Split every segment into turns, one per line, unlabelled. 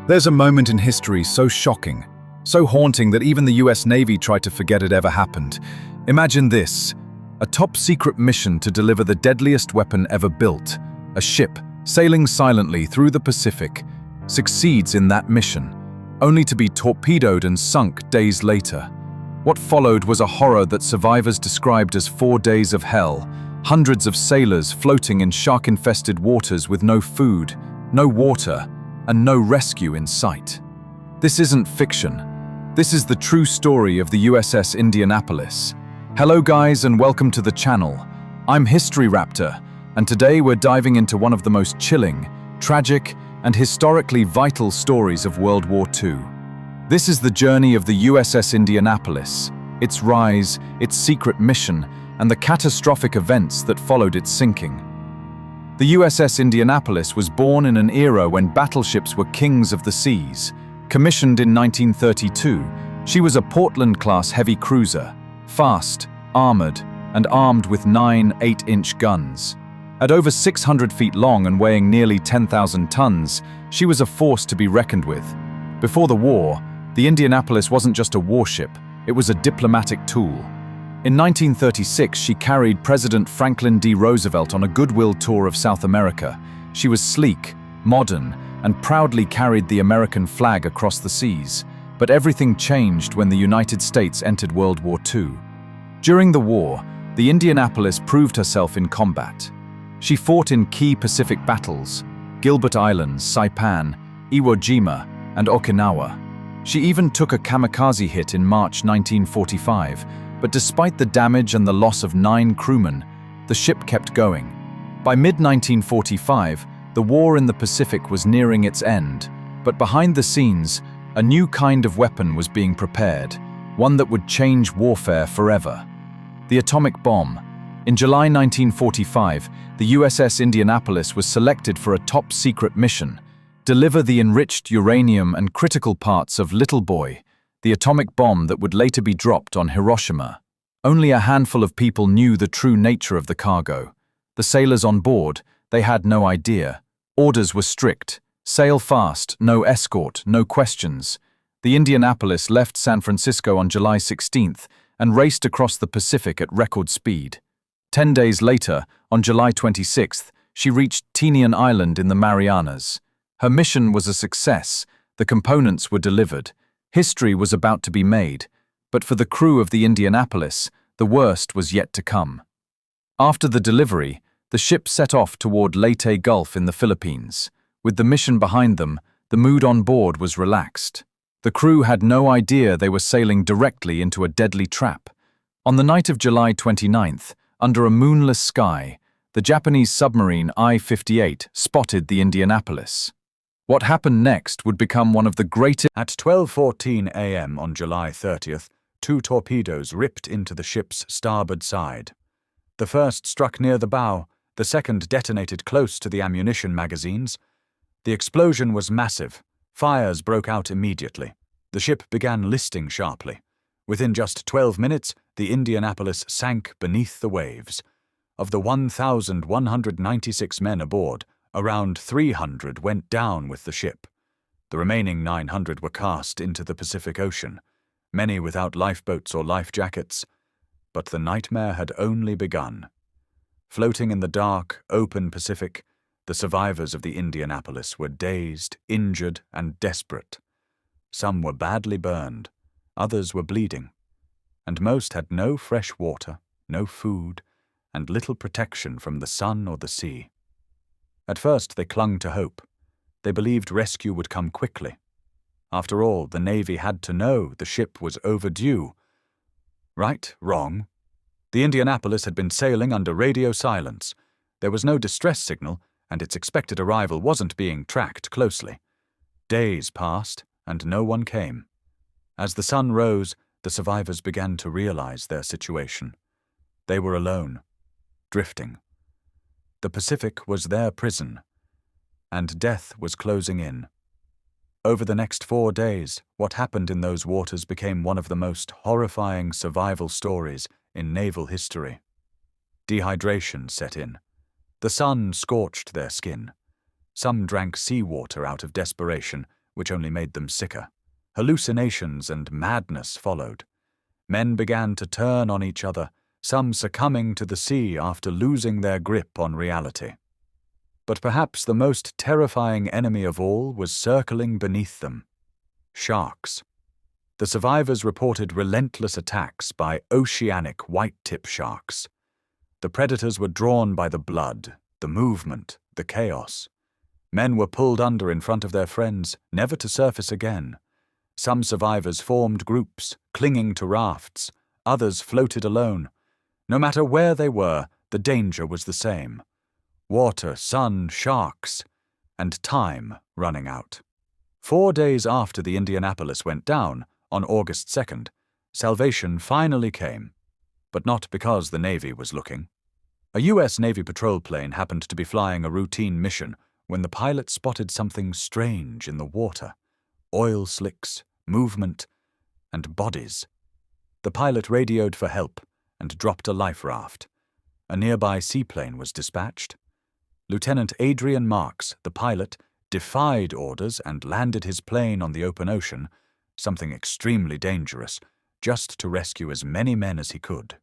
There's a moment in history so shocking, so haunting that even the US Navy tried to forget it ever happened. Imagine this: a top-secret mission to deliver the deadliest weapon ever built. A ship, sailing silently through the Pacific, succeeds in that mission, only to be torpedoed and sunk days later. What followed was a horror that survivors described as 4 days of hell, hundreds of sailors floating in shark-infested waters with no food, no water, and no rescue in sight. This isn't fiction. This is the true story of the USS Indianapolis. Hello guys and welcome to the channel. I'm HistoryRaptor, and today we're diving into one of the most chilling, tragic, and historically vital stories of World War II. This is the journey of the USS Indianapolis, its rise, its secret mission, and the catastrophic events that followed its sinking. The USS Indianapolis was born in an era when battleships were kings of the seas. Commissioned in 1932, she was a Portland-class heavy cruiser, fast, armored, and armed with 9 8-inch guns. At over 600 feet long and weighing nearly 10,000 tons, she was a force to be reckoned with. Before the war, the Indianapolis wasn't just a warship, it was a diplomatic tool. In 1936, she carried President Franklin D. Roosevelt on a goodwill tour of South America. She was sleek, modern, and proudly carried the American flag across the seas. But everything changed when the United States entered World War II. During the war, the Indianapolis proved herself in combat. She fought in key Pacific battles: Gilbert Islands, Saipan, Iwo Jima, and Okinawa. She even took a kamikaze hit in March 1945, but despite the damage and the loss of 9 crewmen, the ship kept going. By mid-1945, the war in the Pacific was nearing its end, but behind the scenes, a new kind of weapon was being prepared, one that would change warfare forever: the atomic bomb. In July 1945, the USS Indianapolis was selected for a top-secret mission: deliver the enriched uranium and critical parts of Little Boy, the atomic bomb that would later be dropped on Hiroshima. Only a handful of people knew the true nature of the cargo. The sailors on board, they had no idea. Orders were strict: sail fast, no escort, no questions. The Indianapolis left San Francisco on July 16th and raced across the Pacific at record speed. 10 days later, on July 26th, she reached Tinian Island in the Marianas. Her mission was a success. The components were delivered. History was about to be made, but for the crew of the Indianapolis, the worst was yet to come. After the delivery, the ship set off toward Leyte Gulf in the Philippines. With the mission behind them, the mood on board was relaxed. The crew had no idea they were sailing directly into a deadly trap. On the night of July 29th, under a moonless sky, the Japanese submarine I-58 spotted the Indianapolis. What happened next would become one of the greatest.
At 12:14 a.m. on July 30th, 2 torpedoes ripped into the ship's starboard side. The first struck near the bow, the second detonated close to the ammunition magazines. The explosion was massive. Fires broke out immediately. The ship began listing sharply. Within just 12 minutes, the Indianapolis sank beneath the waves. Of the 1,196 men aboard, around 300 went down with the ship. The remaining 900 were cast into the Pacific Ocean, many without lifeboats or life jackets. But the nightmare had only begun. Floating in the dark, open Pacific, the survivors of the Indianapolis were dazed, injured, and desperate. Some were badly burned, others were bleeding, and most had no fresh water, no food, and little protection from the sun or the sea. At first they clung to hope. They believed rescue would come quickly. After all, the Navy had to know the ship was overdue. Right? Wrong? The Indianapolis had been sailing under radio silence. There was no distress signal, and its expected arrival wasn't being tracked closely. Days passed, and no one came. As the sun rose, the survivors began to realize their situation. They were alone, drifting. The Pacific was their prison, and death was closing in. Over the next 4 days, what happened in those waters became one of the most horrifying survival stories in naval history. Dehydration set in. The sun scorched their skin. Some drank seawater out of desperation, which only made them sicker. Hallucinations and madness followed. Men began to turn on each other, some succumbing to the sea after losing their grip on reality. But perhaps the most terrifying enemy of all was circling beneath them: sharks. The survivors reported relentless attacks by oceanic white-tip sharks. The predators were drawn by the blood, the movement, the chaos. Men were pulled under in front of their friends, never to surface again. Some survivors formed groups, clinging to rafts. Others floated alone. No matter where they were, the danger was the same: water, sun, sharks, and time running out. 4 days after the Indianapolis went down, on August 2nd, salvation finally came, but not because the Navy was looking. A U.S. Navy patrol plane happened to be flying a routine mission when the pilot spotted something strange in the water: oil slicks, movement, and bodies. The pilot radioed for help and dropped a life raft. A nearby seaplane was dispatched. Lieutenant Adrian Marks, the pilot, defied orders and landed his plane on the open ocean, something extremely dangerous, just to rescue as many men as he could.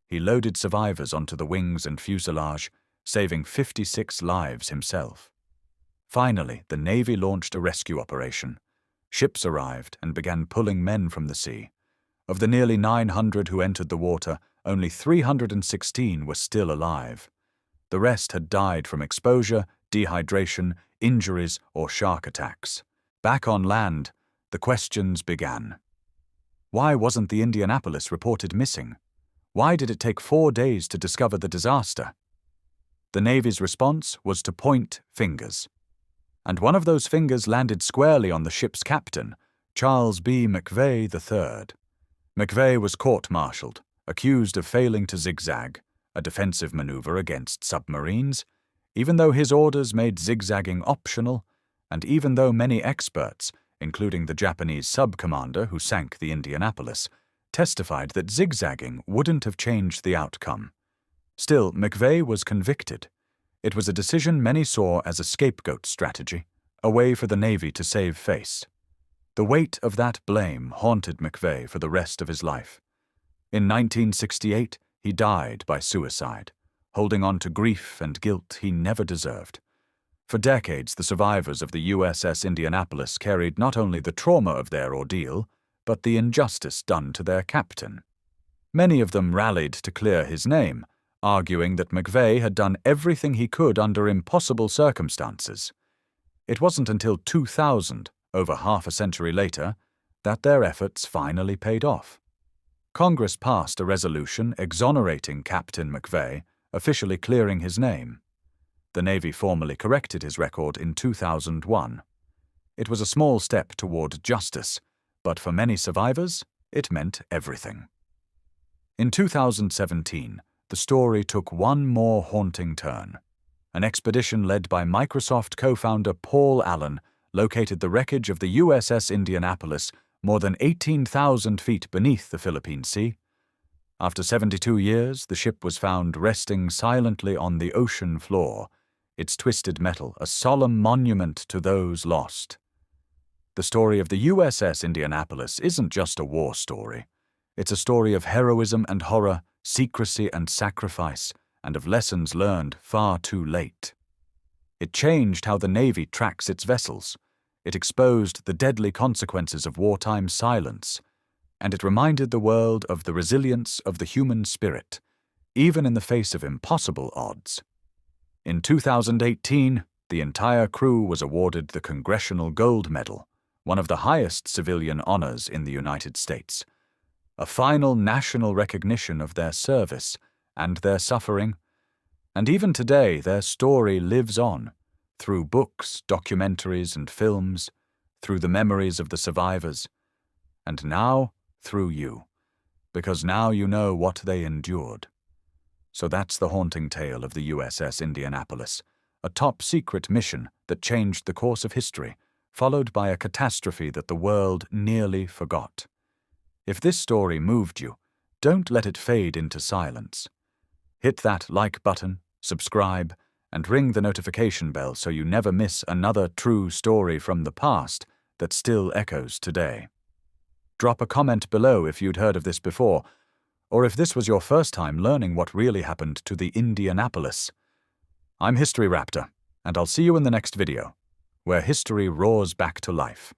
He loaded survivors onto the wings and fuselage, saving 56 lives himself. Finally, the Navy launched a rescue operation. Ships arrived and began pulling men from the sea. Of the nearly 900 who entered the water, only 316 were still alive. The rest had died from exposure, dehydration, injuries, or shark attacks. Back on land, the questions began. Why wasn't the Indianapolis reported missing? Why did it take 4 days to discover the disaster? The Navy's response was to point fingers. And one of those fingers landed squarely on the ship's captain, Charles B. McVay III. McVay was court-martialed, accused of failing to zigzag, a defensive maneuver against submarines, even though his orders made zigzagging optional, and even though many experts, including the Japanese sub-commander who sank the Indianapolis, testified that zigzagging wouldn't have changed the outcome. Still, McVay was convicted. It was a decision many saw as a scapegoat strategy, a way for the Navy to save face. The weight of that blame haunted McVay for the rest of his life. In 1968, he died by suicide, holding on to grief and guilt he never deserved. For decades, the survivors of the USS Indianapolis carried not only the trauma of their ordeal, but the injustice done to their captain. Many of them rallied to clear his name, arguing that McVay had done everything he could under impossible circumstances. It wasn't until 2000, over half a century later, that their efforts finally paid off. Congress passed a resolution exonerating Captain McVay, officially clearing his name. The Navy formally corrected his record in 2001. It was a small step toward justice, but for many survivors, it meant everything. In 2017, the story took one more haunting turn. An expedition led by Microsoft co-founder Paul Allen located the wreckage of the USS Indianapolis more than 18,000 feet beneath the Philippine Sea. After 72 years, the ship was found resting silently on the ocean floor, its twisted metal a solemn monument to those lost. The story of the USS Indianapolis isn't just a war story. It's a story of heroism and horror, secrecy and sacrifice, and of lessons learned far too late. It changed how the Navy tracks its vessels. It exposed the deadly consequences of wartime silence, and it reminded the world of the resilience of the human spirit, even in the face of impossible odds. In 2018, the entire crew was awarded the Congressional Gold Medal, one of the highest civilian honors in the United States, a final national recognition of their service and their suffering. And even today, their story lives on, through books, documentaries, and films, through the memories of the survivors, and now through you, because now you know what they endured. So that's the haunting tale of the USS Indianapolis, a top-secret mission that changed the course of history, followed by a catastrophe that the world nearly forgot. If this story moved you, don't let it fade into silence. Hit that like button, subscribe, and ring the notification bell so you never miss another true story from the past that still echoes today. Drop a comment below if you'd heard of this before, or if this was your first time learning what really happened to the Indianapolis. I'm HistoryRaptor, and I'll see you in the next video, where history roars back to life.